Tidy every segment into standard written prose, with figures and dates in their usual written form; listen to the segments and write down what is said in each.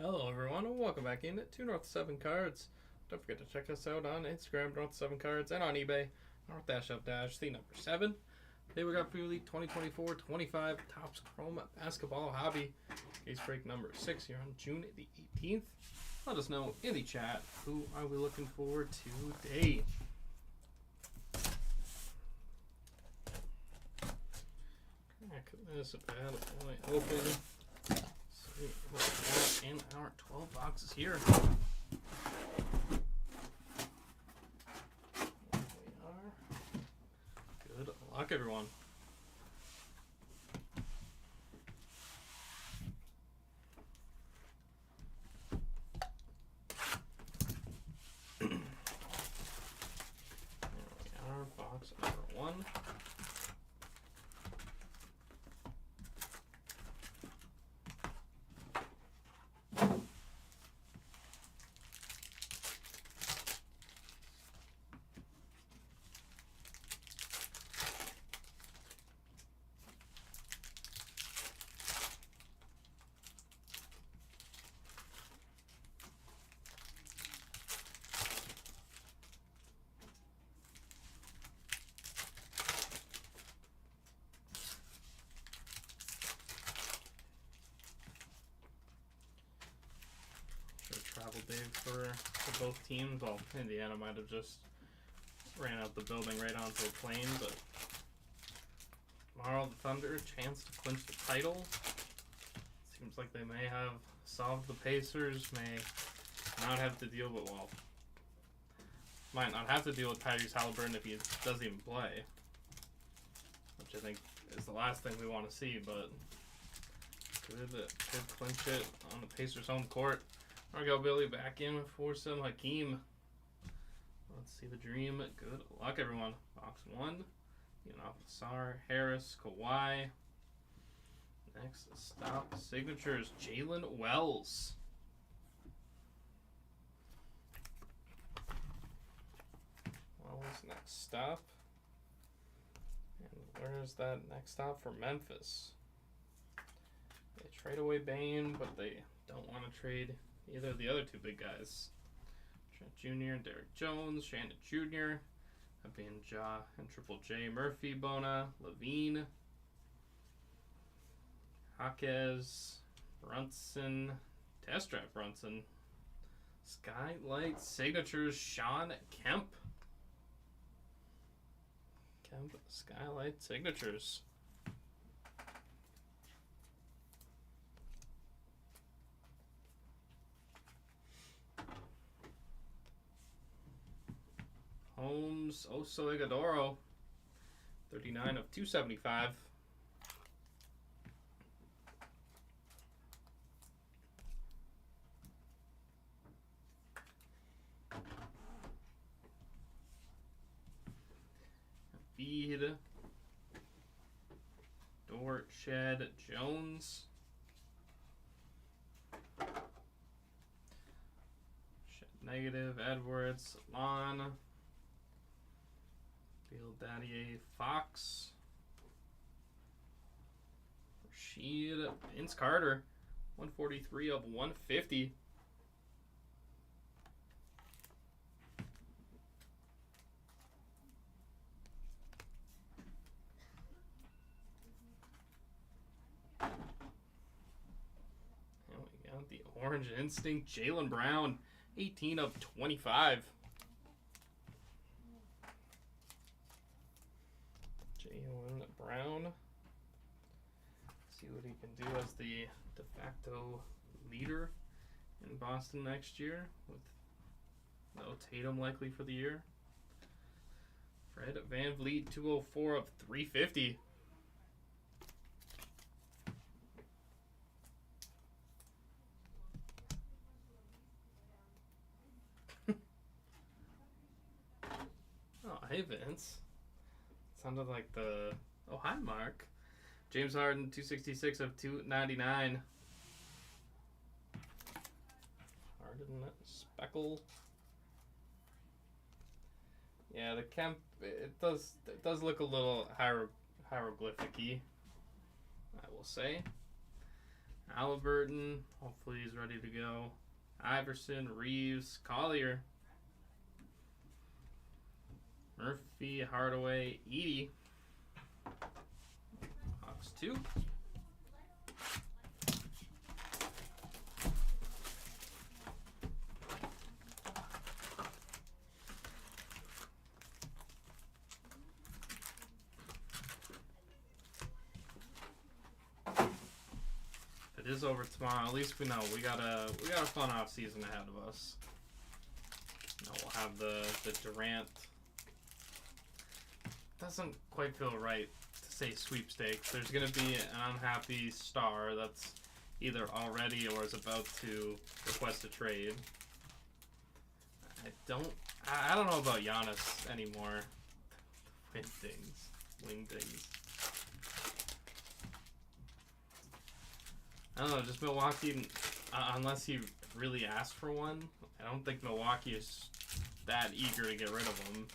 Hello everyone and welcome back in to North 7 Cards. Don't forget to check us out on Instagram, North 7 Cards, and on eBay, North-Up-, the number 7. Today we got for you the 2024-25 Topps Chrome Basketball Hobby. Case break number 6 here on June the 18th. Let us know in the chat who are we looking for today. Crack this bad boy open. See what we got in our 12 boxes here. Here we are. Good luck, everyone. There we are, box number 1. Travel day for both teams. Well, Indiana might have just ran out the building right onto a plane, but tomorrow the Thunder, chance to clinch the title. Seems like they may have solved the Pacers, may not have to deal with, well, might not have to deal with Tyrese Halliburton if he doesn't even play, which I think is the last thing we want to see, but could clinch it on the Pacers' home court. There we go, Billy, back in for some Hakeem. Let's see the dream. Good luck, everyone. Box 1. Sar, Harris, Kawhi. Next stop, signatures, Jalen Wells. Wells, next stop. And where's that next stop for Memphis? They trade away Bane, but they don't want to trade either of the other two big guys. Trent Jr. and Derek Jones, Shannon Jr., being Ja and Triple J, Murphy, Bona, Levine, Jaquez, Brunson, Test Drive Brunson, Skylight Signatures, Sean Kemp. Skylight Signatures. Holmes, Oso Ighodaro, 39 of 275. Feed, Dort, Shed, Jones. Shed negative, Edwards, Lon. Field Daddy, Fox, Rashid, Vince Carter, 143 of 150. And we got the Orange Instinct, Jaylen Brown, 18 of 25. Jaylen Brown. See what he can do as the de facto leader in Boston next year, with no Tatum likely for the year. Fred VanVleet, 204 of 350. Oh, hey Vince. Sounded like the... Oh, hi, Mark. James Harden, 266 of 299. Harden, Speckle. Yeah, the Kemp, it does look a little hieroglyphic-y, I will say. Halliburton, hopefully he's ready to go. Iverson, Reeves, Collier, Murphy, Hardaway, Edey. Hawks 2. It is over tomorrow. At least we know we got a fun off season ahead of us. Now we'll have the Durant. Doesn't quite feel right to say sweepstakes. There's gonna be an unhappy star that's either already or is about to request a trade. I don't know about Giannis anymore. Wing things. I don't know, just Milwaukee, unless he really asked for one, I don't think Milwaukee is that eager to get rid of him.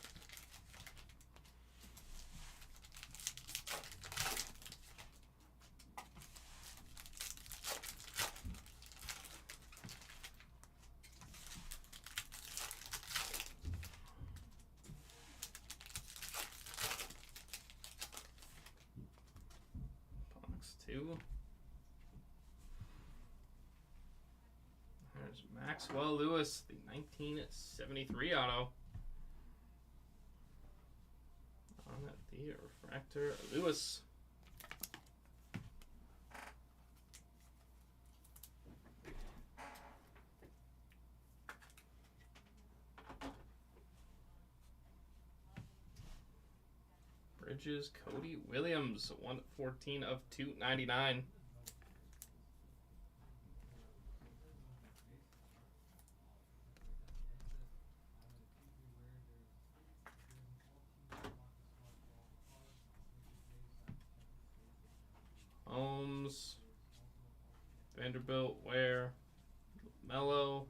Box 2. There's Maxwell Lewis, the 1973 auto. On at the refractor, Lewis. Bridges, Cody Williams, 114 of 299. Holmes, Vanderbilt, Ware, Mello.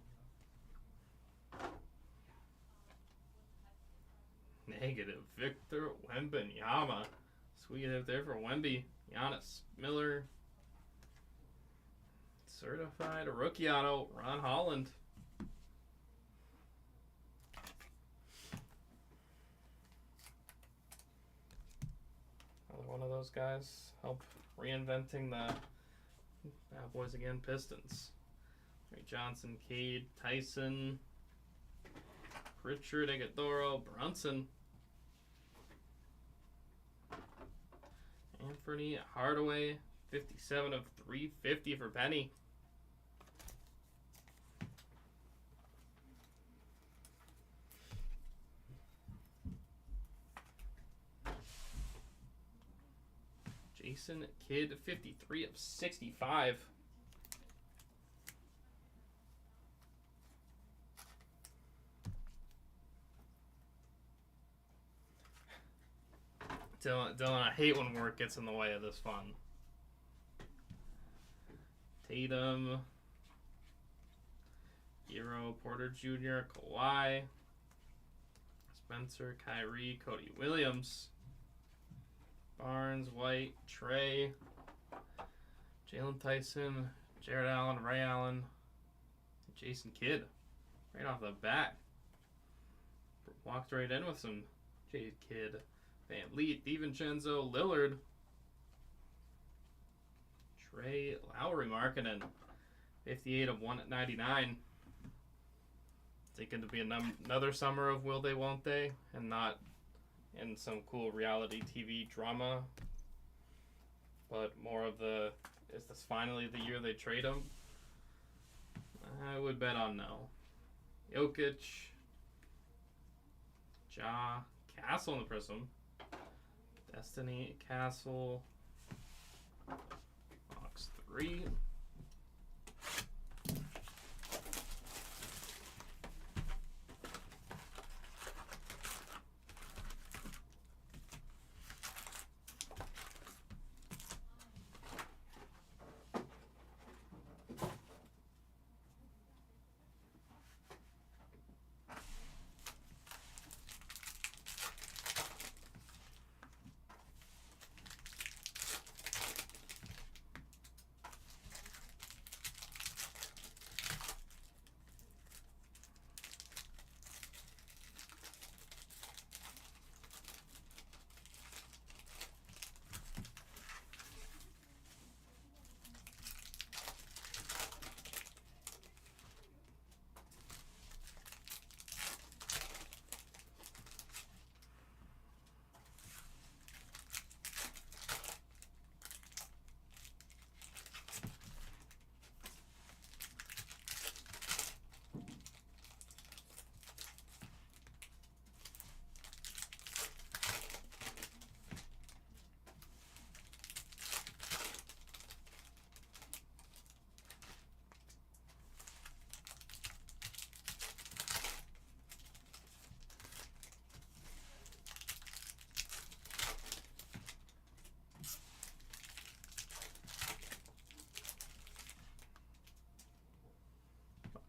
Negative. Victor Wembanyama. Sweet out there for Wemby. Giannis, Miller. Certified rookie auto, Ron Holland. Another one of those guys. Help reinventing the Bad Boys again, Pistons. Ray Johnson, Cade, Tyson, Pritchard, Agadoro, Brunson, Anthony Hardaway, 57 of 350 for Penny. Jason Kidd, 53 of 65. Dylan, I hate when work gets in the way of this fun. Tatum, Hero, Porter Jr., Kawhi, Spencer, Kyrie, Cody Williams, Barnes, White, Trey, Jalen Tyson, Jared Allen, Ray Allen, Jason Kidd. Right off the bat. Walked right in with some Jade Kidd. Van Vliet, DiVincenzo, Lillard, Trey Lowry, Markkanen, 58 of 199. Thinking to be another summer of will they, won't they, and not in some cool reality TV drama, but more of the, is this finally the year they trade him? I would bet on no. Jokic, Ja, Castle in the Prism, Destiny, Castle, box 3.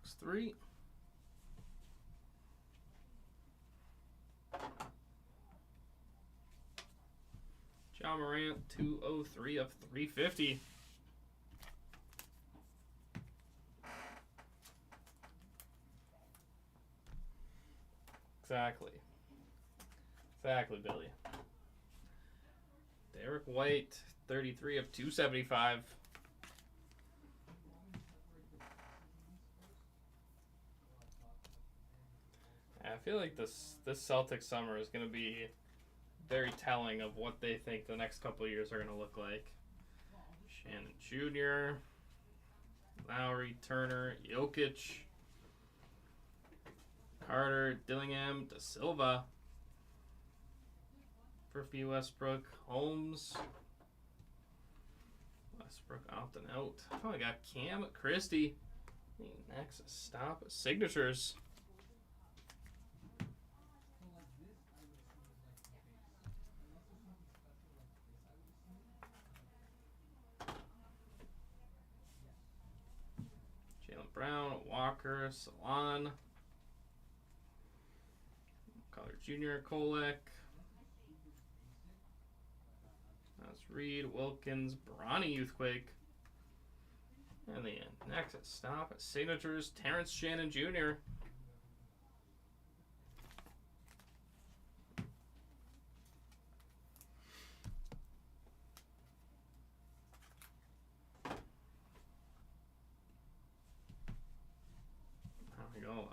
Box 3. Ja Morant, 203 of 350. Exactly. Exactly, Billy. Derek White, 33 of 275. I feel like this Celtics summer is going to be very telling of what they think the next couple of years are going to look like. Shannon Jr., Lowry, Turner, Jokic, Carter, Dillingham, Da Silva, Murphy, Westbrook, Holmes, Westbrook opting out. Oh, I got Cam Christie. Next stop, signatures. Jaylen Brown, Walker, Salon, Collar Jr., Kolek, that's Reed, Wilkins, Bronny Youthquake. And the next stop, signatures, Terrence Shannon Jr. There we go.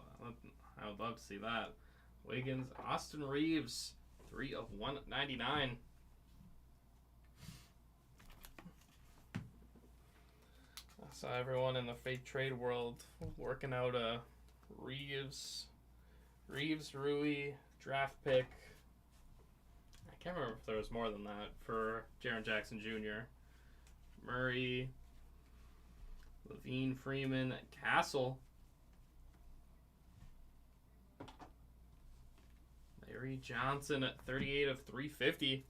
I would love to see that. Wiggins, Austin Reeves, 3 of 199. I saw everyone in the fake trade world working out a Reeves, Rui draft pick. I can't remember if there was more than that for Jaren Jackson Jr. Murray, Levine, Freeman, Castle. Larry Johnson at 38 of 350.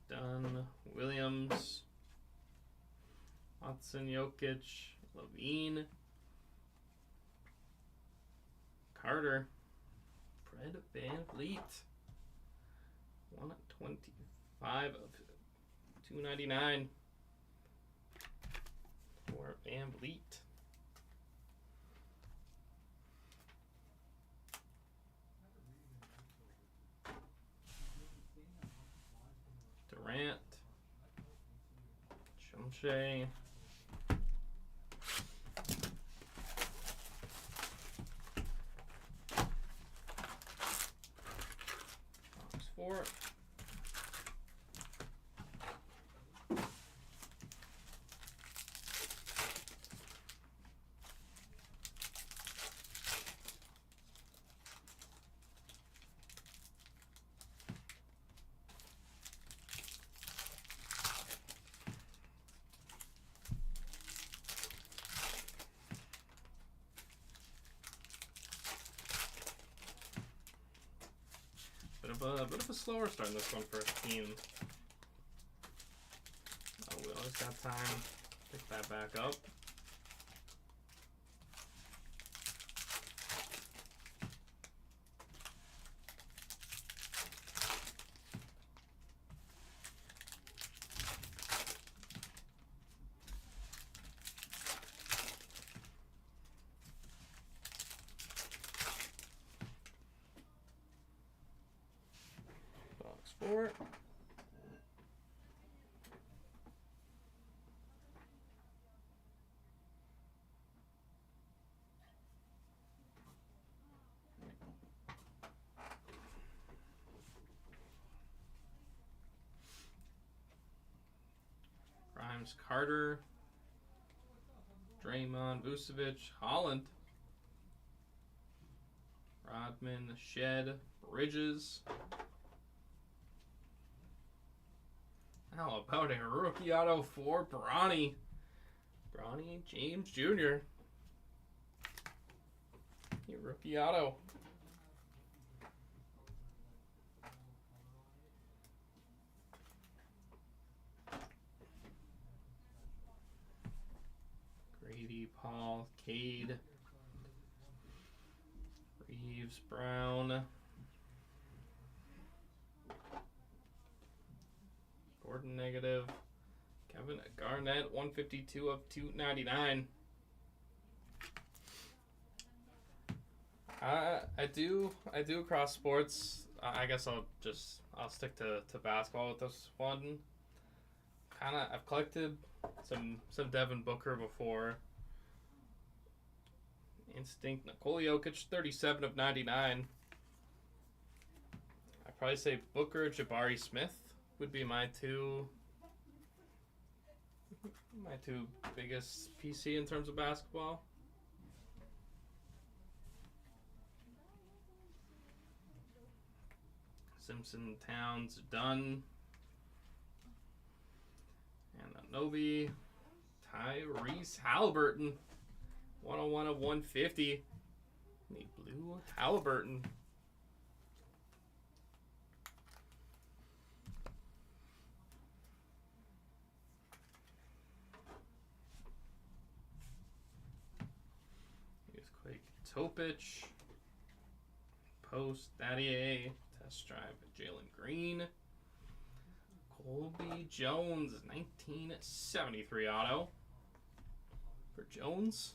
Dunn, Williams, Watson, Jokic, Levine, Carter, Fred VanVleet, 125 of 299 for VanVleet. Durant, Shumshay, box 4. Bit of a slower start in this one for a team. Oh, we always got time. Pick that back up. Box 4. Grimes, Carter, Draymond, Vucevic, Holland, Rodman, Shed, Bridges. How about a rookie auto for Bronny? Bronny James Jr. Rookie auto. Brady, Paul, Cade, Reeves, Brown, Gordon negative, Kevin Garnett 152 of 299. I do cross sports. I guess I'll stick to basketball with this one. I've collected some Devin Booker before. Instinct Nikola Jokic 37 of 99. I'd probably say Booker, Jabari Smith would be my two biggest PC in terms of basketball. Simpson, Towns, Dunn, and Anunoby, Tyrese Halliburton, 101 of 150. Need blue Halliburton. Here's Quake Topich, Post, Daddy A. Test drive Jalen Green. Colby Jones, 1973 auto for Jones.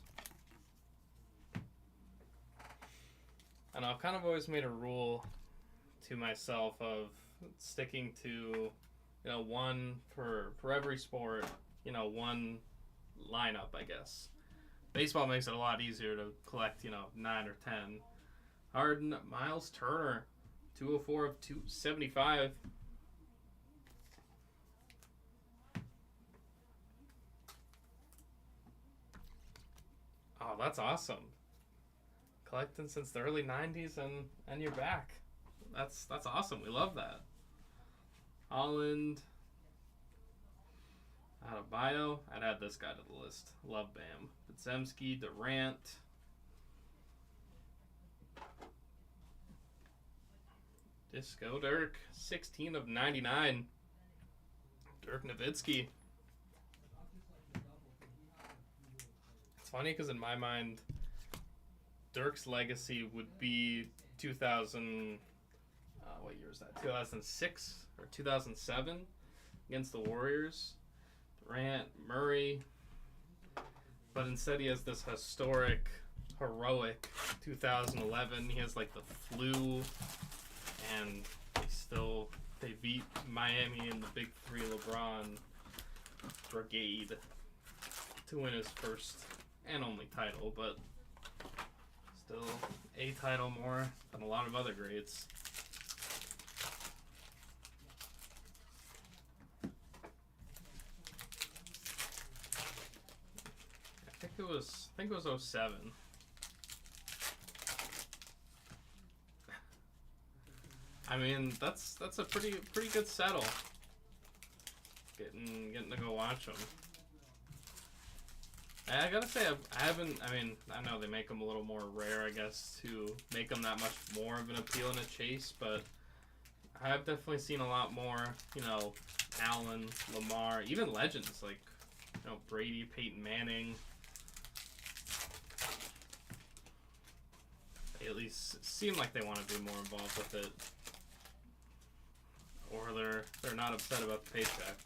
And I've kind of always made a rule to myself of sticking to, one for every sport, one lineup, I guess. Baseball makes it a lot easier to collect, 9 or 10. Harden, Miles Turner, 204 of 275. Oh, that's awesome. Collecting since the early 90s and you're back. That's awesome. We love that. Holland. Adebayo. I'd add this guy to the list. Love Bam. Podziemski, Durant. Disco Dirk, 16 of 99. Dirk Nowitzki. It's funny because in my mind, Dirk's legacy would be 2000. What year is that? 2006 or 2007 against the Warriors. Durant, Murray. But instead, he has this historic, heroic 2011. He has like the flu. And they beat Miami in the Big Three LeBron brigade to win his first and only title, but still a title more than a lot of other greats. I think it was 07. I mean, that's a pretty good settle. Getting to go watch them. I gotta say, I haven't. I mean, I know they make them a little more rare, I guess, to make them that much more of an appeal in a chase. But I've definitely seen a lot more. Allen, Lamar, even legends like Brady, Peyton Manning. They at least seem like they want to be more involved with it. Or they're not upset about the paycheck.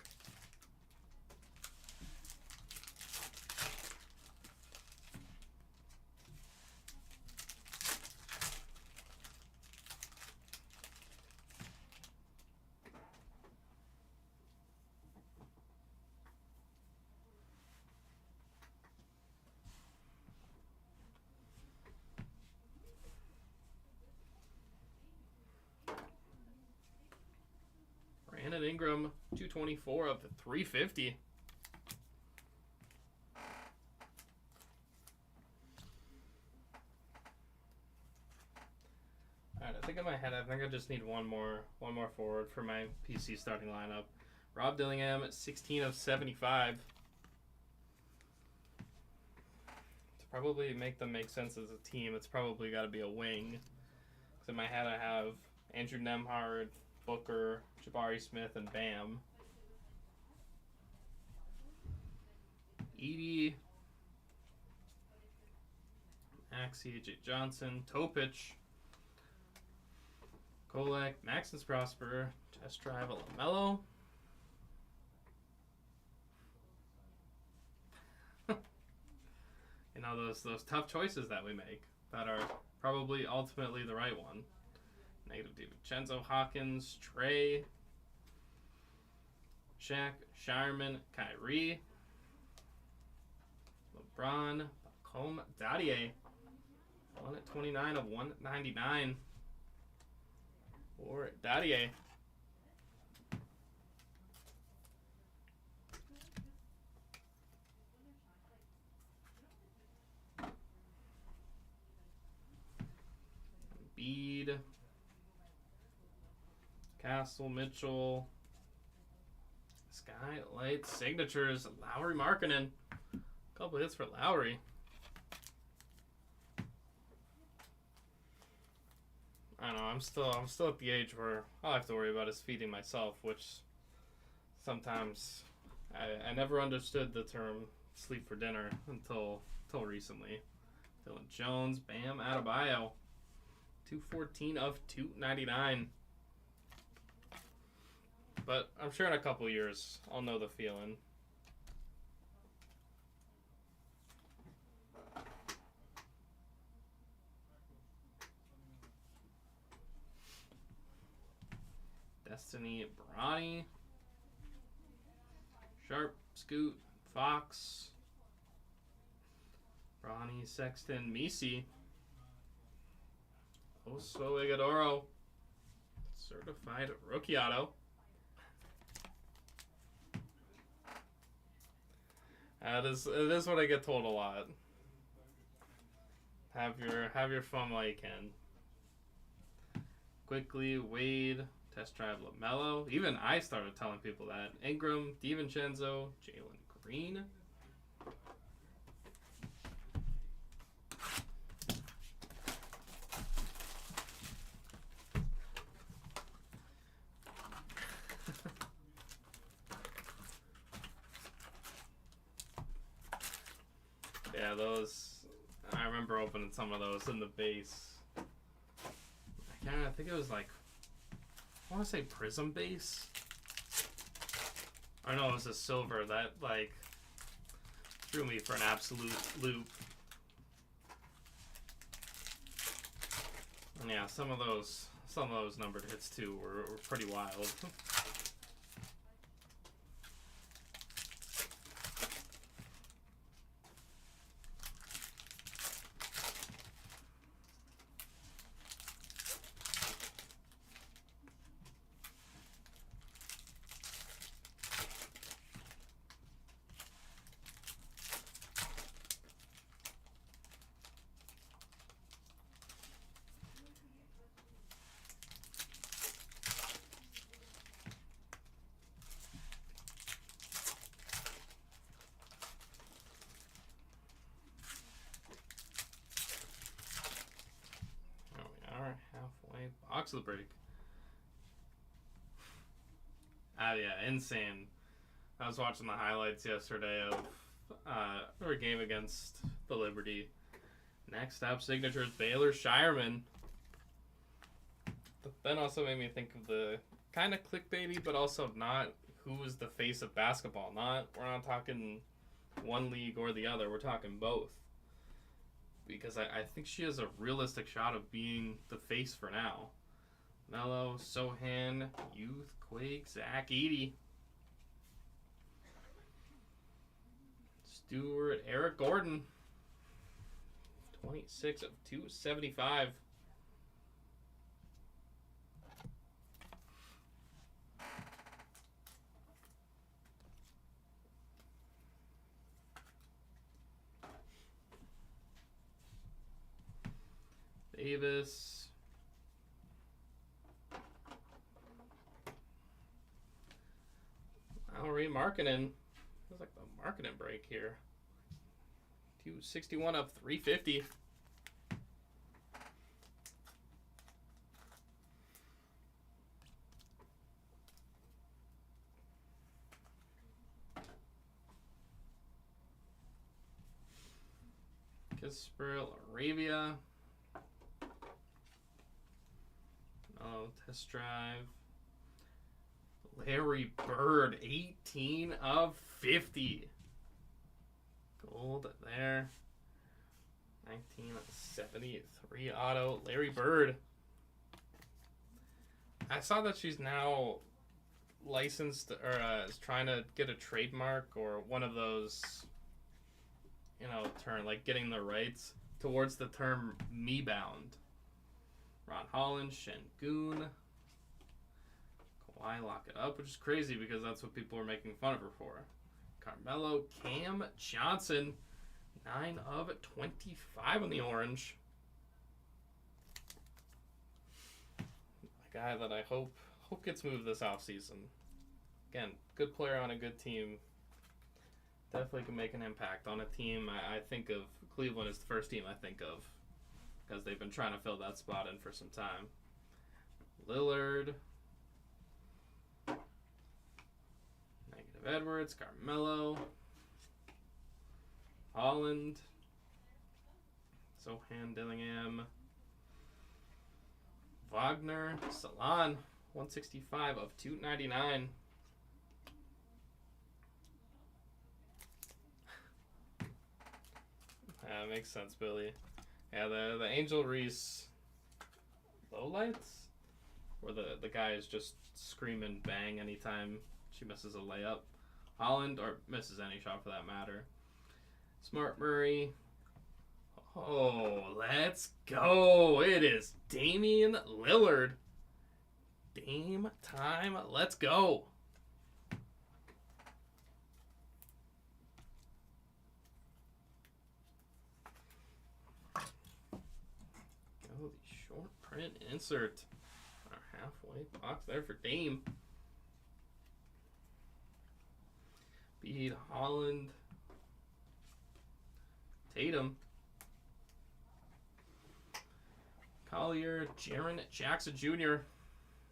Brandon Ingram, 224 of the 350. Alright, I think in my head, I just need one more forward for my PC starting lineup. Rob Dillingham, 16 of 75. To probably make them make sense as a team, it's probably got to be a wing. Because in my head, I have Andrew Nembhard, Booker, Jabari Smith, and Bam. Edey, Maxey, AJ Johnson, Topich, Kolek, Maxence Prosper, Test Drive, LaMelo. You know, those tough choices that we make that are probably ultimately the right one. Negative DiVincenzo, Hawkins, Trey, Shaq, Shireman, Kyrie, LeBron, Bacom, Dadier. 1 at 29 of 199 for Dadier. Embiid, Castle, Mitchell, Skylight, signatures, Lauri Markkanen. A couple hits for Lauri. I don't know, I'm still at the age where all I have to worry about is feeding myself, which sometimes I never understood the term sleep for dinner until recently. Dylan Jones, Bam Adebayo. 214 of 299. But I'm sure in a couple years I'll know the feeling. Destiny, Bronny, Sharp, Scoot, Fox, Bronny, Sexton, Misi, Oso Ighodaro, certified rookie auto. It is what I get told a lot. Have your fun while you can. Quickly, Wade, Test Drive, LaMelo. Even I started telling people that. Ingram, DiVincenzo, Jalen Green. Yeah, those. I remember opening some of those in the base. I think it was like, I want to say Prism base. I know it was a silver that like threw me for an absolute loop. And yeah, some of those numbered hits too were pretty wild. Halfway box of the break. Yeah, insane. I was watching the highlights yesterday of our game against the Liberty. Next up, signatures Baylor Shireman. But then also made me think of the kind of clickbaity, but also not who is the face of basketball. We're not talking one league or the other. We're talking both. Because I think she has a realistic shot of being the face for now. Melo, Sohan, Youth, Quake, Zach Edey, Stewart, Eric Gordon. 26 of 275. Davis. Lauri Markkanen. Feels like the Markkanen break here. 261 of 350. Kisper, Arabia. Oh, test drive. Larry Bird, 18 of 50. Gold there. 1973 auto. Larry Bird. I saw that she's now licensed or is trying to get a trademark or one of those, term, like getting the rights towards the term me bound. Ron Holland, Şengün. Kawhi lock it up, which is crazy because that's what people are making fun of her for. Carmelo, Cam Johnson, 9 of 25 on the orange. A guy that I hope gets moved this offseason. Again, good player on a good team. Definitely can make an impact on a team. I think of Cleveland as the first team I think of because they've been trying to fill that spot in for some time. Lillard. Negative Edwards. Carmelo. Holland. Zohan Dillingham. Wagner. Salon. 165 of 299. Makes sense, Billy. Yeah, the Angel Reese lowlights, where the guy is just screaming bang anytime she misses a layup. Holland, or misses any shot for that matter. Smart Murray. Oh, let's go. It is Damian Lillard. Dame time. Let's go. Go the short print insert. Our halfway box there for Dame. Bede, Holland. Tatum. Collier, Jaren Jackson Jr.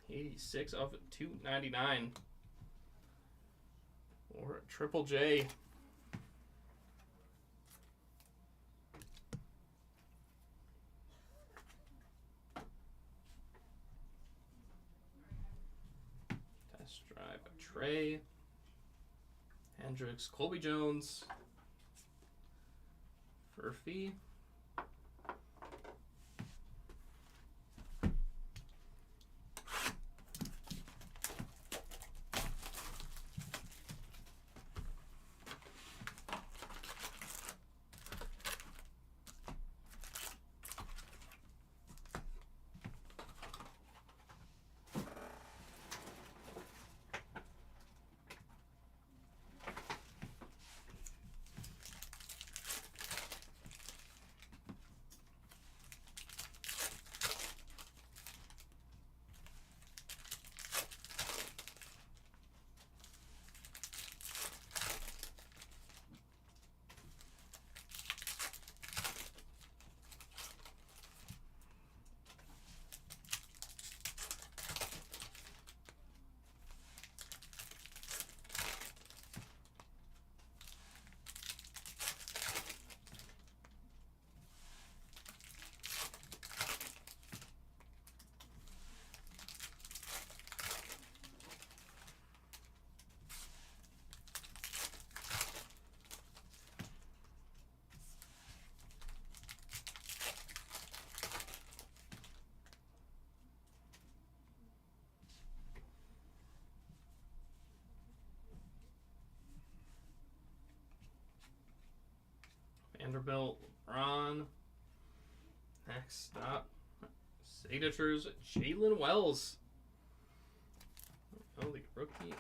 86 of 299. Or Triple J. Test drive Trey. Hendricks, Colby Jones. Furphy. Vanderbilt, LeBron. Next up, signatures, Jalen Wells. Oh, the rookie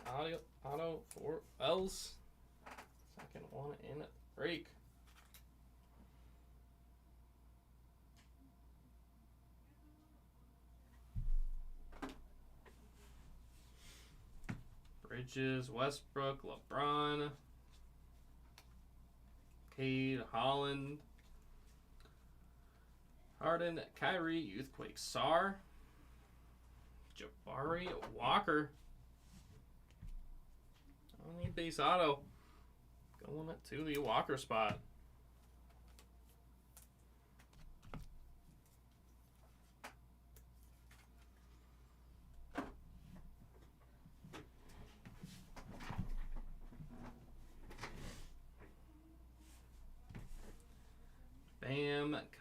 auto for Wells. Second one in break. Bridges, Westbrook, LeBron. Cade, Holland. Harden, Kyrie, Youthquake, Sar. Jabari, Walker. Only base auto. Going to the Walker spot.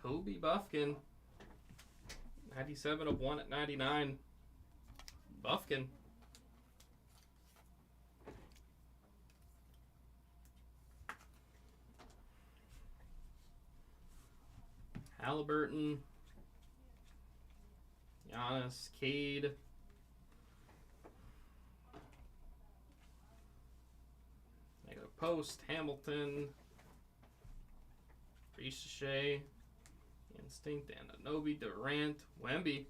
Kobe Buffkin. 97 of 1/99. Buffkin. Halliburton. Giannis. Cade. Negative Post. Hamilton. Riche. Instinct. Anunoby. Durant. Wemby.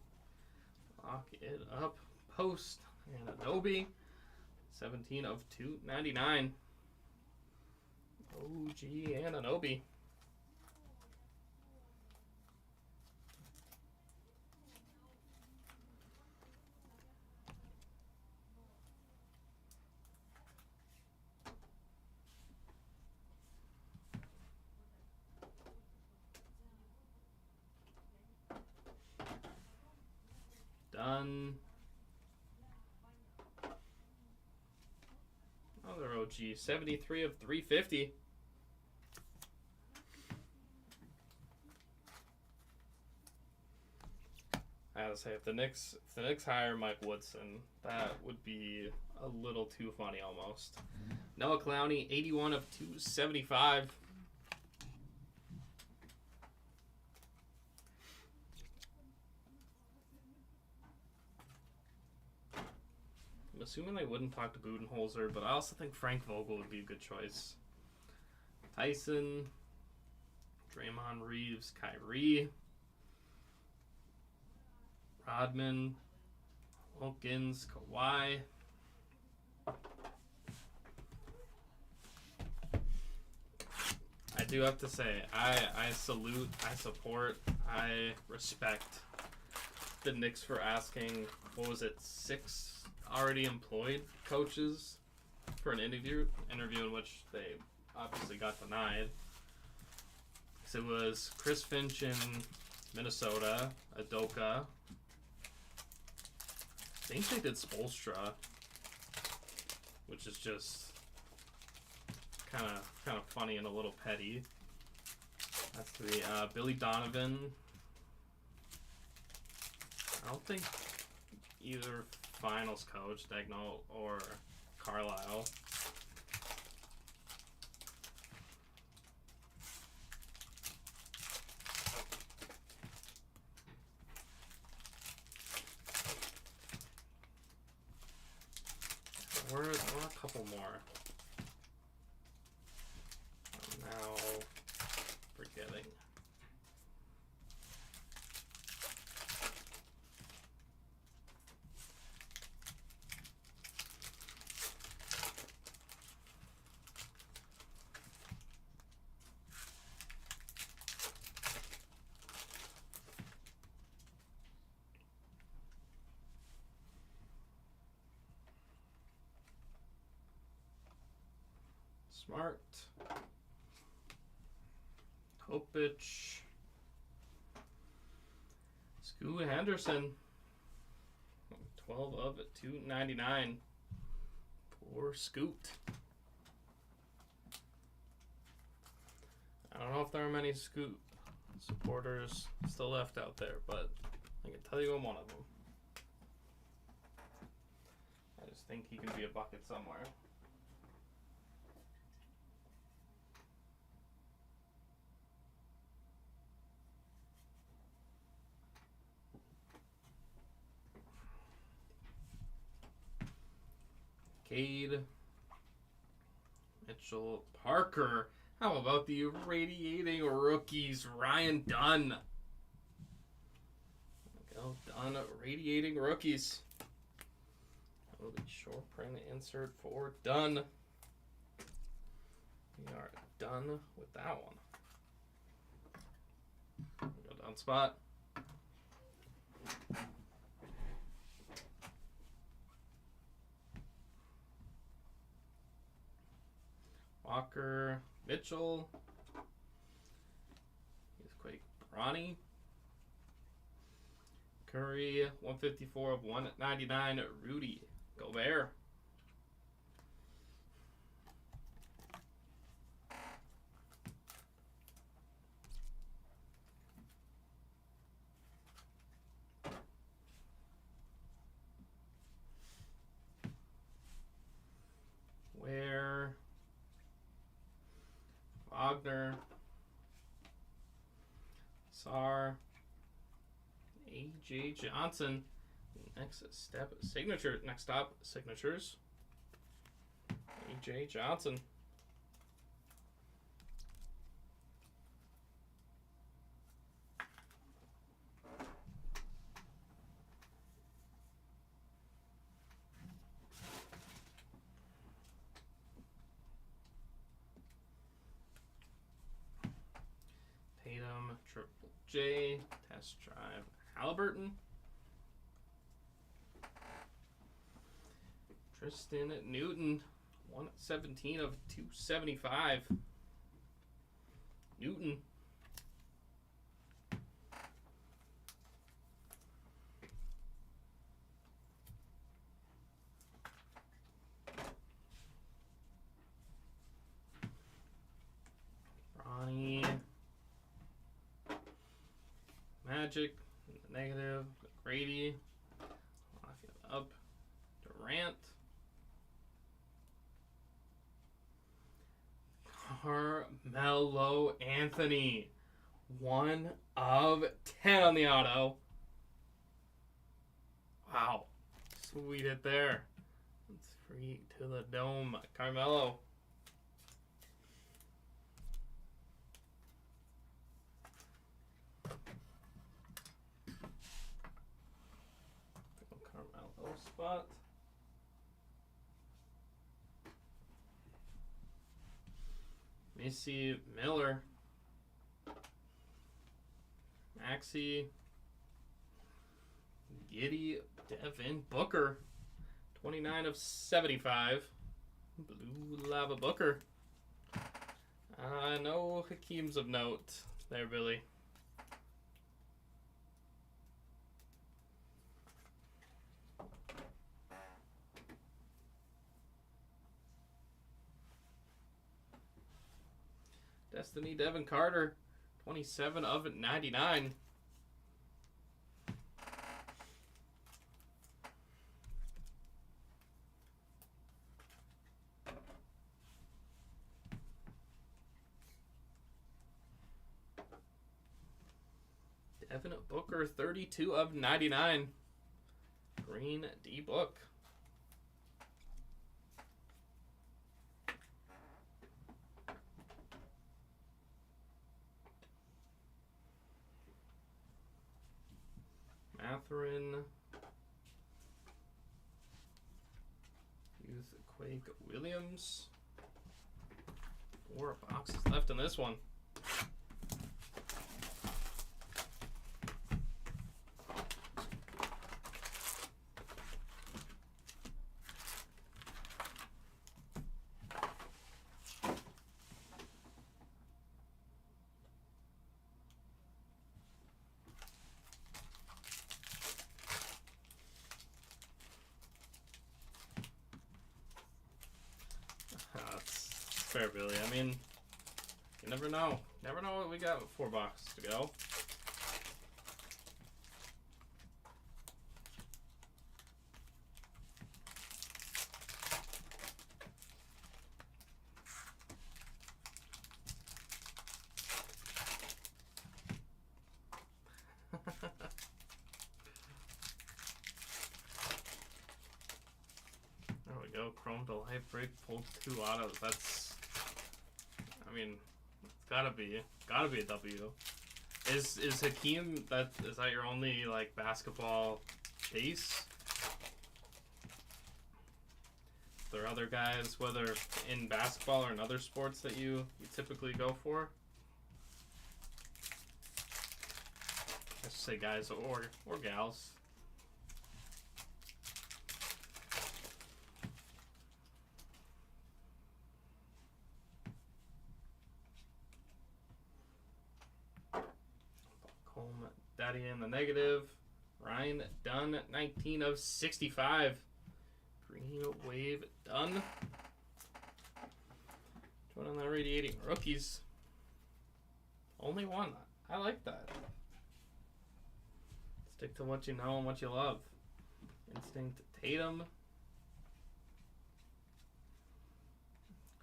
Lock it up. Post. Anunoby. 17 of 2/99. OG Anunoby. Done. Another OG. 73 of 350. I gotta say, if the Knicks hire Mike Woodson, that would be a little too funny almost. Noah Clowney, 81 of 275. I'm assuming they wouldn't talk to Budenholzer, but I also think Frank Vogel would be a good choice. Tyson, Draymond Reeves, Kyrie, Rodman, Wilkins, Kawhi. I do have to say, I salute, I support, I respect the Knicks for asking, what was it, 6 already employed coaches for an interview in which they obviously got denied. So it was Chris Finch in Minnesota, Udoka. I think they did Spoelstra, which is just kind of funny and a little petty. That's the Billy Donovan. I don't think either finals coach, Dagnall or Carlisle. There were a couple more. I'm now forgetting. Smart. Kopich. Scoot Henderson. 12 of 299. Poor Scoot. I don't know if there are many Scoot supporters still left out there, but I can tell you I'm one of them. I just think he can be a bucket somewhere. Cade, Mitchell, Parker. How about the radiating rookies, Ryan Dunn? Go Dunn, radiating rookies. Oh, the short print insert for Dunn. We are done with that one. Go down spot. Walker, Mitchell, he's Quake, Bronny, Curry, 154 of 199, Rudy Gobert. Wagner, Sar, A.J. Johnson. Next stop, signatures. A.J. Johnson. Tatum, Triple J, Test Drive, Halliburton. Tristan Newton, 117 of 275. Newton. Ronnie. Magic, negative, Grady, up, Durant, Carmelo Anthony, 1 of 10 on the auto. Wow, sweet hit there. It's free to the dome, Carmelo. Carmelo spot. Missy Miller. Maxey. Giddy Devin Booker. 29 of 75. Blue Lava Booker. No Hakeem's of note there, Billy. Destiny Devin Carter, 27 of 99. Devin Booker, 32 of 99. Green D Book. Matherin. Youth Quake Williams. 4 boxes left in this one. Fair, Billy. I mean, you never know. Never know what we got with 4 boxes to go. There we go. Chrome to Life Break, pulled 2 autos. That's, I mean, it's gotta be a W. Is Hakeem, is that your only like basketball base? There are other guys, whether in basketball or in other sports, that you typically go for? I should say guys or gals. Daddy in the negative. Ryan Dunn, 19 of 65. Green Wave Dunn. Join on that radiating rookies. Only one. I like that. Stick to what you know and what you love. Instinct Tatum.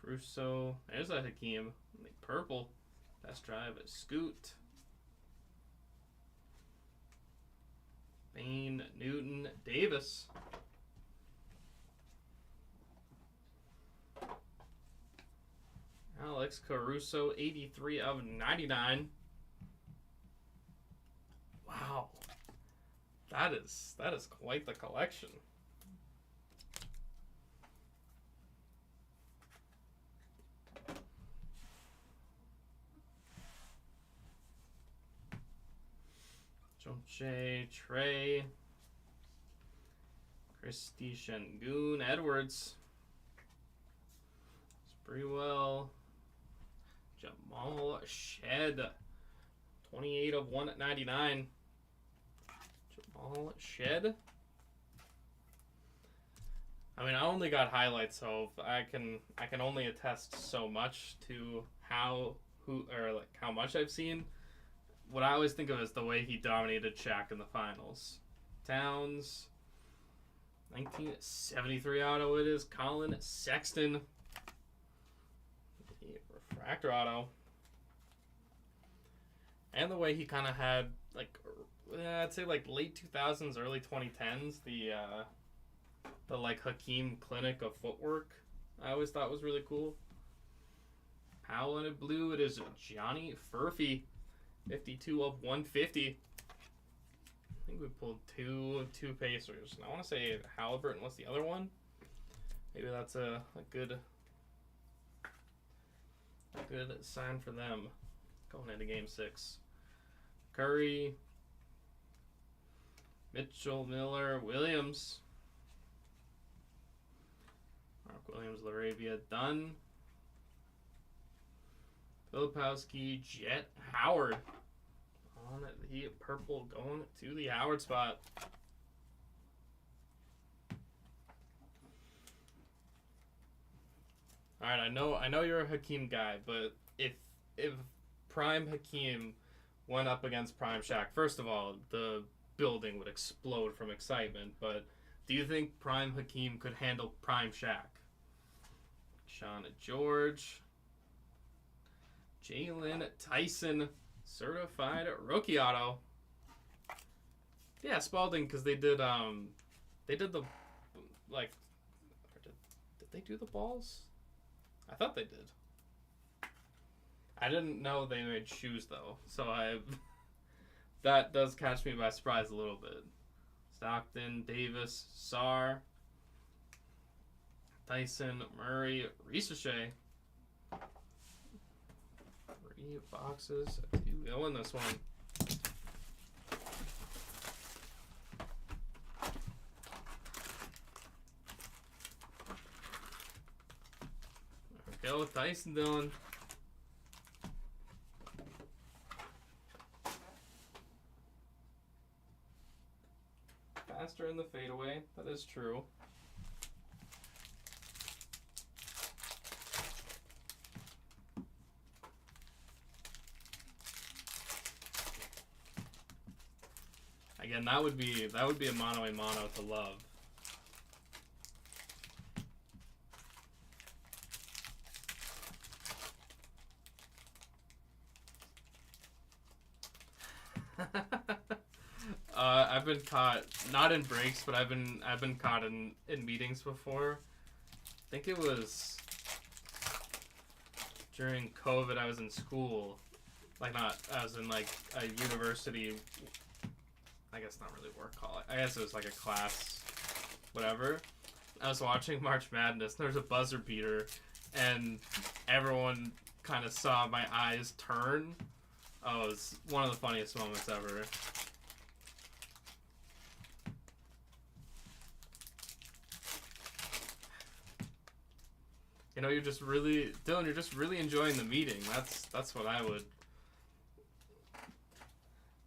Caruso. There's a Hakeem. Purple. Best drive. Scoot. Bain, Newton, Davis. Alex Caruso, 83 of 99. Wow. That is quite the collection. Jonche, Trey, Christy Shengun, Edwards, Sprewell, Jamal Shed, 28 of 199. Jamal Shed. I mean, I only got highlights, so I can only attest so much to how much I've seen. What I always think of is the way he dominated Shaq in the finals. Towns, 1973 auto it is. Colin Sexton, the refractor auto. And the way he kind of had, like, I'd say like late 2000s, early 2010s, the like Hakeem clinic of footwork, I always thought was really cool. Powell in it blue, it is Johnny Furphy. 52 of 150. I think we pulled two Pacers. And I want to say Halliburton was the other one. Maybe that's a good sign for them going into Game 6. Curry, Mitchell, Miller, Williams. Mark Williams, Laravia, Dunn. Filipowski, Jet, Howard. On the purple going to the Howard spot. Alright, I know you're a Hakeem guy, but if Prime Hakeem went up against Prime Shaq, first of all, the building would explode from excitement, but do you think Prime Hakeem could handle Prime Shaq? Shauna George. Jalen Tyson, certified rookie auto. Yeah, Spalding, because they did the, like, did they do the balls? I thought they did. I didn't know they made shoes though, so that does catch me by surprise a little bit. Stockton, Davis, Sarr, Tyson, Murray, Risache. 3 boxes, 2 go in this one. There we go, Tyson Dillon. Faster in the fadeaway, that is true. Again, that would be a mono to love. I've been caught not in breaks, but I've been caught in meetings before. I think it was during COVID. I was in school, I was in like a university. I guess not really work call. I guess it was like a class, whatever. I was watching March Madness. There was a buzzer beater, and everyone kind of saw my eyes turn. Oh, it was one of the funniest moments ever. You know, Dylan, you're just really enjoying the meeting. That's what I would.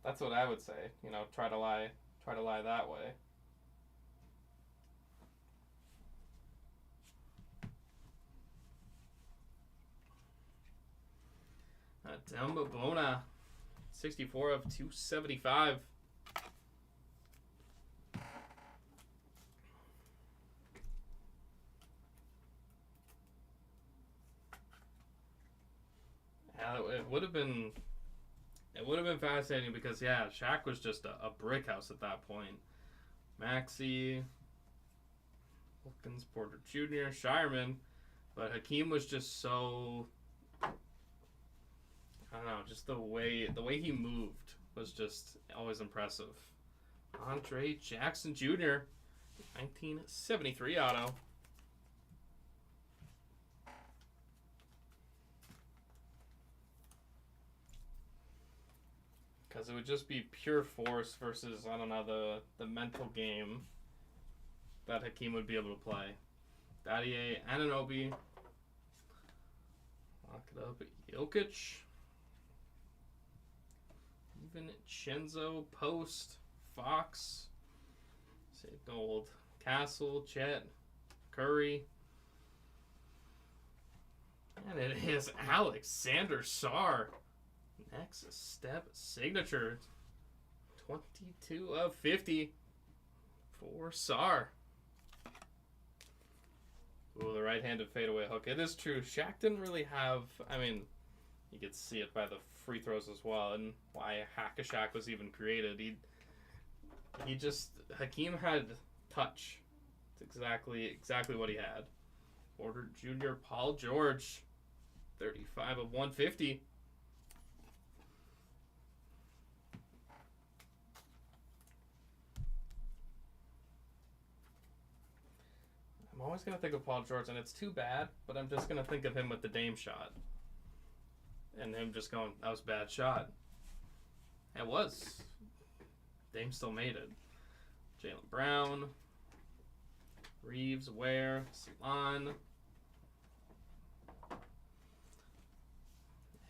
That's what I would say. You know, try to lie that way. Demba Bona, 64 of 275. it would have been. It would have been fascinating because yeah, Shaq was just a brick house at that point. Maxey, Wilkins, Porter Jr., Shireman, but Hakeem was just so. I don't know, just the way he moved was just always impressive. Andre Jackson Jr., 1973 auto. Because it would just be pure force versus, I don't know, the mental game that Hakeem would be able to play. Daddier, Anunoby. Lock it up. Jokic. Even Chenzo, Post, Fox. Say gold. Castle, Chet, Curry. And it is Alexander Sarr. Next step signature. 22 of 50 for Sarr. Ooh, the right-handed fadeaway hook. It is true. Shaq didn't really have. I mean, you could see it by the free throws as well, and why Hack-a-Shaq was even created. He just Hakeem had touch. It's exactly what he had. Porter Jr. Paul George, 35 of 150. I'm always going to think of Paul George, and it's too bad, but I'm just going to think of him with the Dame shot. And him just going, that was a bad shot. It was. Dame still made it. Jaylen Brown. Reeves, Ware, Salon.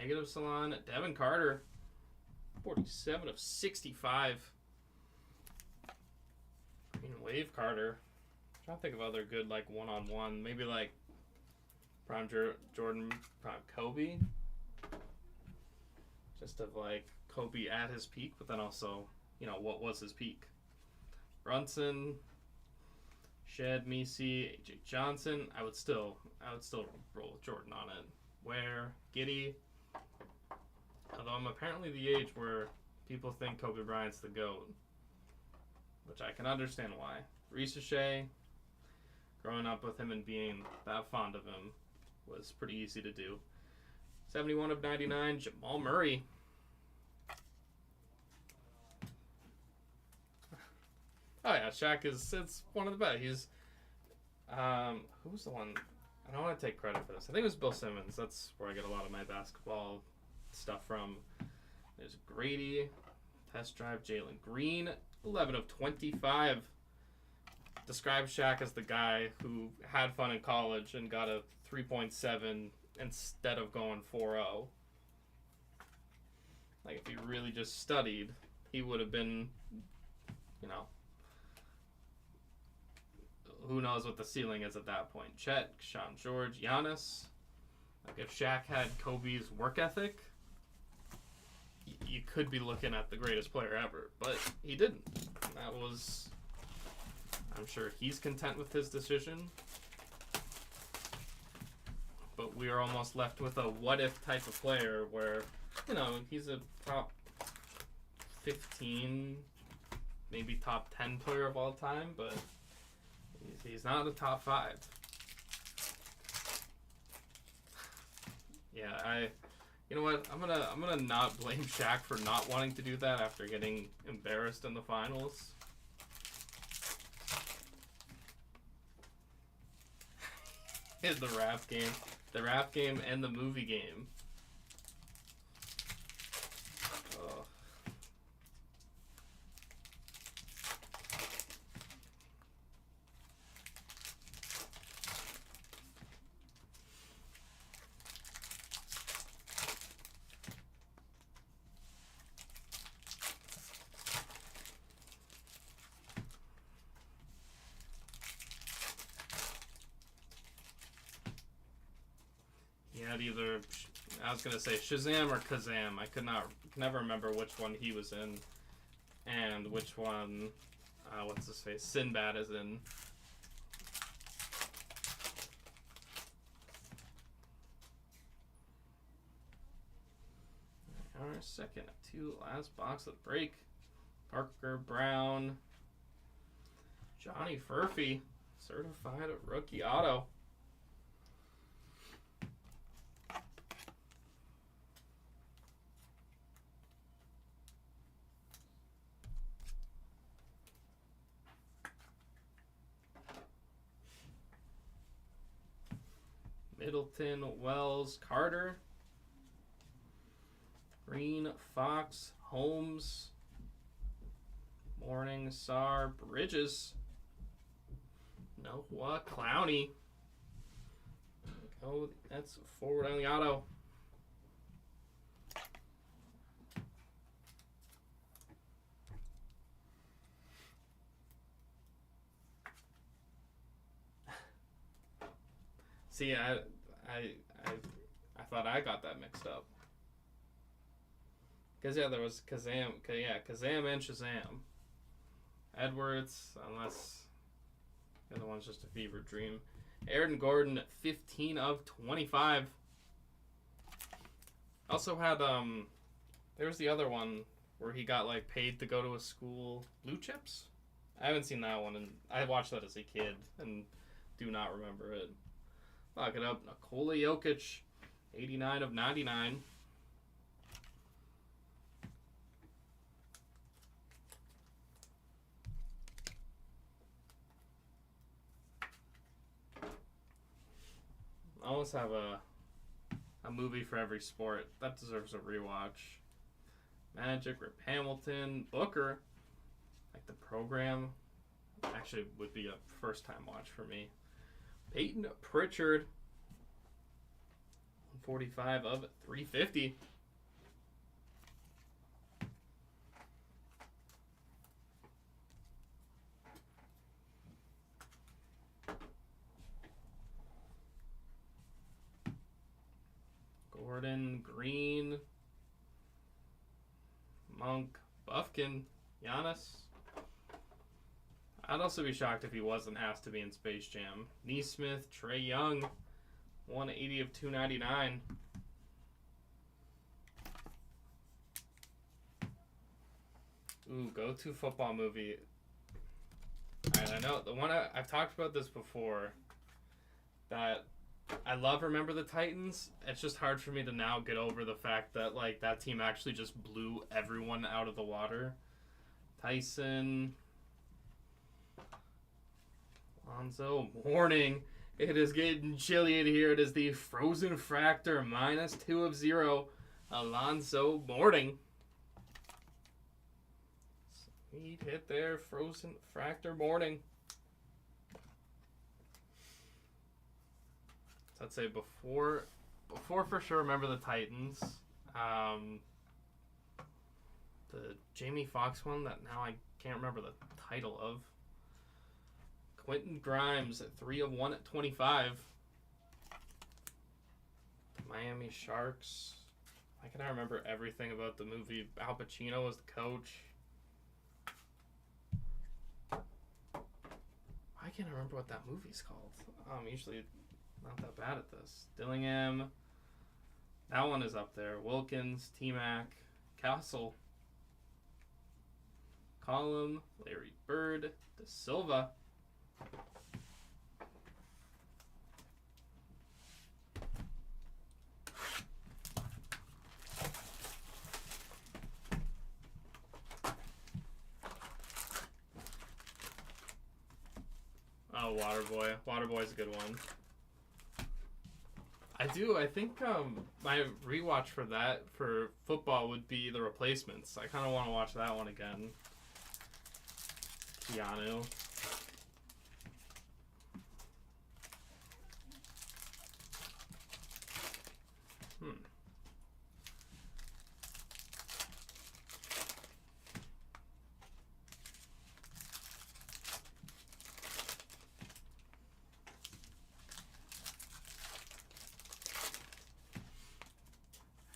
Negative Salon. Devin Carter. 47 of 65. Green Wave Carter. I'm trying to think of other good, like, one-on-one. Maybe, like, Prime Jordan, Prime Kobe. Just of, like, Kobe at his peak, but then also, you know, what was his peak? Brunson, Shed, Misi, AJ Johnson. I would still roll with Jordan on it. Ware, Giddey. Although I'm apparently the age where people think Kobe Bryant's the GOAT, which I can understand why. Ricochet, growing up with him and being that fond of him was pretty easy to do. 71 of 99, Jamal Murray. Oh yeah, Shaq it's one of the best. He's who was the one? I don't want to take credit for this. I think it was Bill Simmons. That's where I get a lot of my basketball stuff from. There's Grady, Test Drive, Jalen Green, 11 of 25. Describe Shaq as the guy who had fun in college and got a 3.7 instead of going 4.0. Like, if he really just studied, he would have been, you know, who knows what the ceiling is at that point. Chet, Sean George, Giannis. Like, if Shaq had Kobe's work ethic, you could be looking at the greatest player ever. But he didn't. And that was... I'm sure he's content with his decision. But we are almost left with a what-if type of player where, you know, he's a top 15, maybe top 10 player of all time, but he's not a top 5. Yeah, you know what? I'm gonna not blame Shaq for not wanting to do that after getting embarrassed in the finals. In the rap game and the movie game. Oh. He had either, I was gonna say Shazam or Kazam. I could never remember which one he was in, and which one, what's his face, Sinbad is in. Our second to last box of the break. Parker Brown. Johnny Furphy. Certified rookie auto. Middleton, Wells, Carter. Green, Fox, Holmes. Morning, Sar, Bridges. Noah, Clowney. Oh, that's forward on the auto. See, I thought I got that mixed up. Because, yeah, there was Kazam. Yeah, Kazam and Shazam. Edwards, unless the other one's just a fever dream. Aaron Gordon, 15 of 25. Also had, there was the other one where he got, like, paid to go to a school. Blue Chips? I haven't seen that one, and I watched that as a kid and do not remember it. Lock it up. Nikola Jokic, 89 of 99. I almost have a movie for every sport. That deserves a rewatch. Magic, Rip Hamilton, Booker. Like the program. Actually would be a first time watch for me. Peyton Pritchard. 145 of 350. Gordon, Green, Monk, Buffkin, Giannis. I'd also be shocked if he wasn't asked to be in Space Jam. Neesmith, Trae Young, 180 of 299. Ooh, go-to football movie. Alright, I know the one I've talked about this before. That I love Remember the Titans. It's just hard for me to now get over the fact that like that team actually just blew everyone out of the water. Tyson, Lonzo Mourning. It is getting chilly in here. It is the Frozen Fractor -2 of 0. Alonzo Mourning. Sweet hit there, Frozen Fractor Mourning. So I'd say before for sure Remember the Titans. The Jamie Foxx one that now I can't remember the title of. Quentin Grimes at 3 of 1 at 25. The Miami Sharks. Why can I remember everything about the movie? Al Pacino was the coach. Why can't I remember what that movie's called? I'm usually not that bad at this. Dillingham. That one is up there. Wilkins, T-Mac, Castle, Collum, Larry Bird, De Silva. Oh, Waterboy. Waterboy's a good one. I think my rewatch for that, for football, would be The Replacements. I kind of want to watch that one again. Keanu.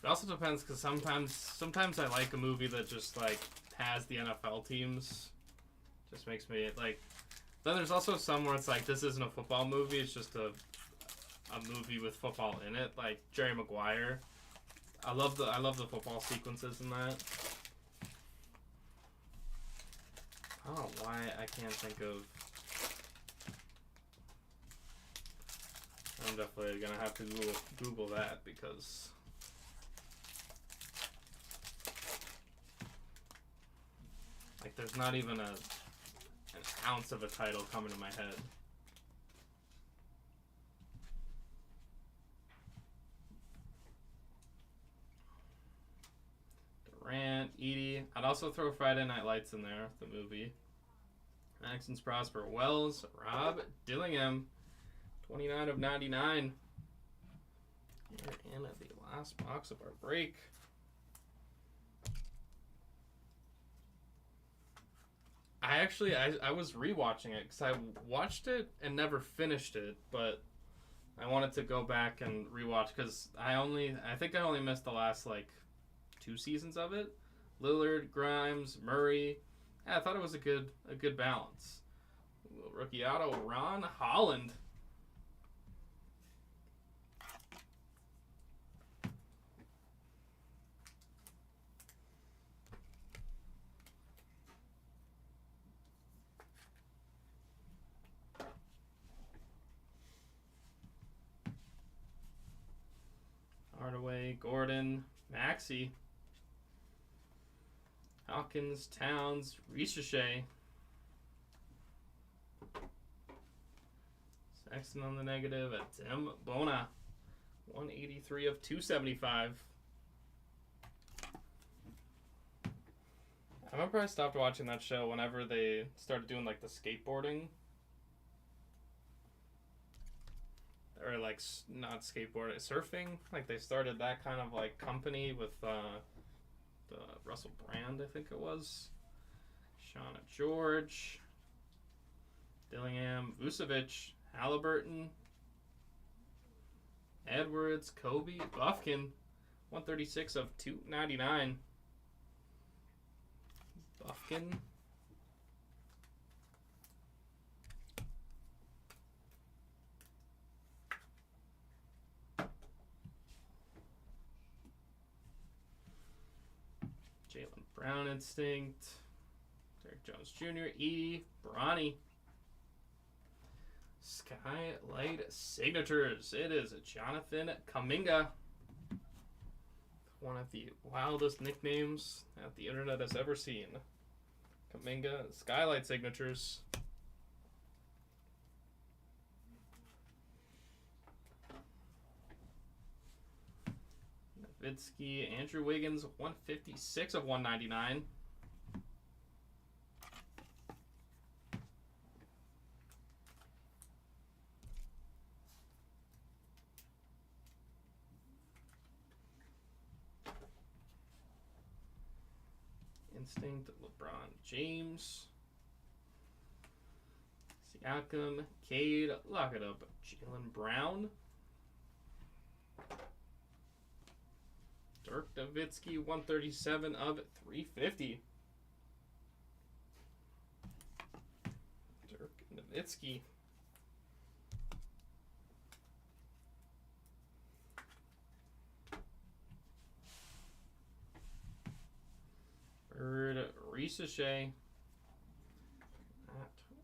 It also depends because sometimes I like a movie that just like has the NFL teams. Just makes me like. Then there's also some where it's like this isn't a football movie; it's just a movie with football in it, like Jerry Maguire. I love the football sequences in that. I don't know why I can't think of. I'm definitely gonna have to Google that because like there's not even an ounce of a title coming to my head. Durant, Edie. I'd also throw Friday Night Lights in there, the movie. Maxence Prosper Wells, Rob Dillingham, 29 of 99. Here in the last box of our break. I was rewatching it because I watched it and never finished it, but I wanted to go back and rewatch because I think I only missed the last like 2 seasons of it. Lillard, Grimes, Murray. Yeah, I thought it was a good balance. Rookie auto, Ron Holland. Hardaway, Gordon, Maxey, Hawkins, Towns, Richeche. Sexton on the negative at Tim Bona. 183 of 275. I remember I stopped watching that show whenever they started doing like the skateboarding. Or like not skateboarding, surfing. Like they started that kind of like company with the Russell Brand, I think it was. Shauna George, Dillingham, Vucevic, Halliburton, Edwards, Kobe, Buffkin, 136 of 299. Buffkin. Jalen Brown Instinct. Derek Jones Jr. Edie Bronny. Skylight Signatures. It is Jonathan Kuminga. One of the wildest nicknames that the internet has ever seen. Kuminga Skylight Signatures. Nowitzki, Andrew Wiggins, 156 of 199. Instinct, LeBron James. Siakam, Cade, lock it up. Jaylen Brown. Dirk Nowitzki, 137 of 350. Dirk Nowitzki. Bird Richeche.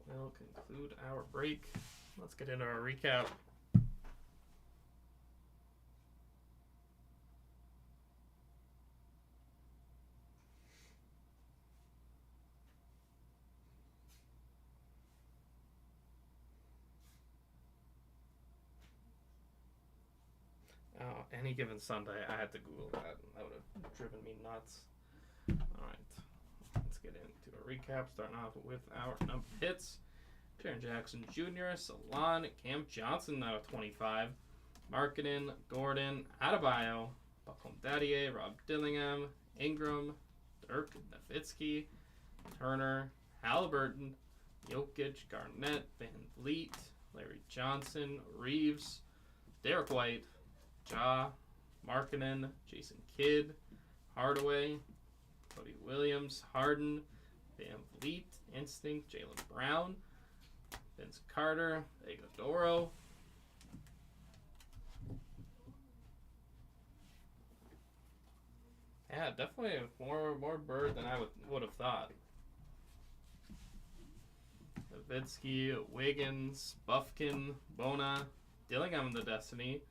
That will conclude our break. Let's get into our recap. Oh, any given Sunday, I had to Google that. That would have driven me nuts. Alright, let's get into a recap. Starting off with our number hits. Jaren Jackson Jr., Salon, Cam Johnson out of 25. Markkanen, Gordon, Adebayo, Buckholm Daddier, Rob Dillingham, Ingram, Dirk Nowitzki, Turner, Halliburton, Jokic, Garnett, Van Vliet, Larry Johnson, Reeves, Derek White, Ja, Markkanen, Jason Kidd, Hardaway, Cody Williams, Harden, Van Vliet, Instinct, Jaylen Brown, Vince Carter, Iguodala, Yeah, definitely more bird than I would have thought. Nowitzki, Wiggins, Buffkin, Bona, Dillingham the Destiny,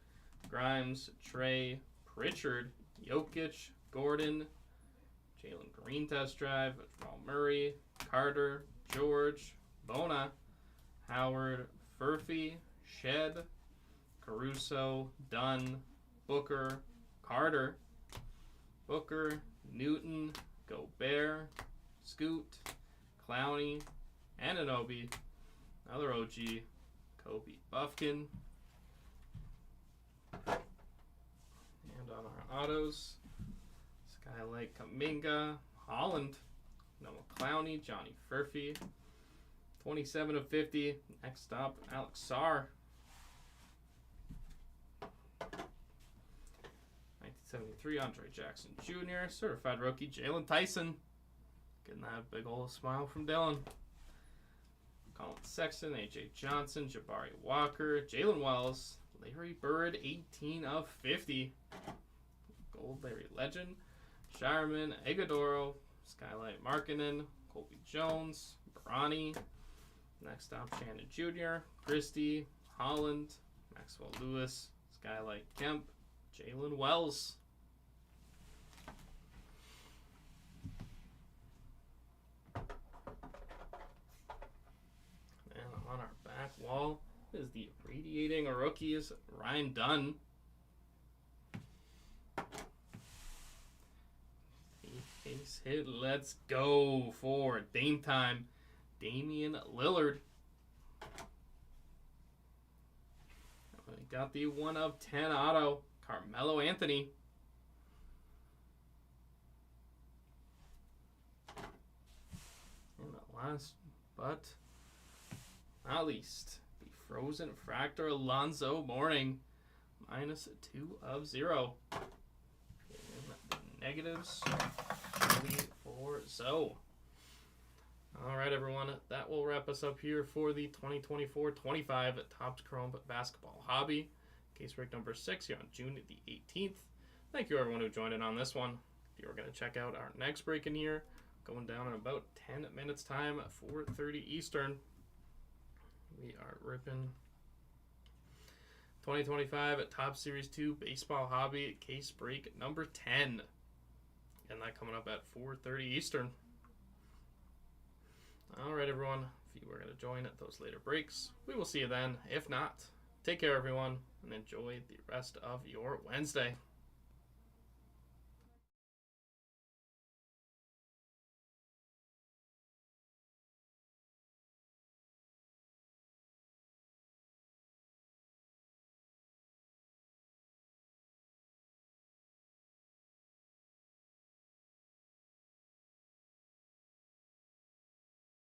Grimes, Trey, Pritchard, Jokic, Gordon, Jalen Green test drive, Jamal Murray, Carter, George, Bona, Howard, Furphy, Shed, Caruso, Dunn, Booker, Carter, Booker, Newton, Gobert, Scoot, Clowney, Anunoby, another OG, Kobe Buffkin. And on our autos, Skylight Kuminga, Holland, Noah Clowney, Johnny Furphy, 27 of 50. Next up, Alex Sarr. 1973, Andre Jackson Jr., certified rookie, Jalen Tyson. Getting that big old smile from Dylan. Colin Sexton, AJ Johnson, Jabari Walker, Jalen Wells, Larry Bird, 18 of 50. Gold Larry Legend, Shireman, Iguodaro, Skylight Markkanen, Colby Jones, Bronny. Next up, Shannon Jr., Christie, Holland, Maxwell Lewis, Skylight Kemp, Jalen Wells. And on our back wall is the radiating rookies, Ryan Dunn. Base hit, let's go for Dame time. Damian Lillard. We got the 1 of 10 auto, Carmelo Anthony. And the last but not least, the Frozen Fractor Alonzo Mourning, -2 of 0. Negatives for Zoe. Alright everyone, that will wrap us up here for the 2024-25 Topps Chrome Basketball Hobby. Case break number 6 here on June the 18th. Thank you everyone who joined in on this one. If you are going to check out our next break in here, going down in about 10 minutes time, 4:30 Eastern. We are ripping 2025 at Topps Series 2 Baseball Hobby case break number 10. And that coming up at 4:30 Eastern. Alright everyone, if you were going to join at those later breaks, we will see you then. If not, take care everyone, and enjoy the rest of your Wednesday.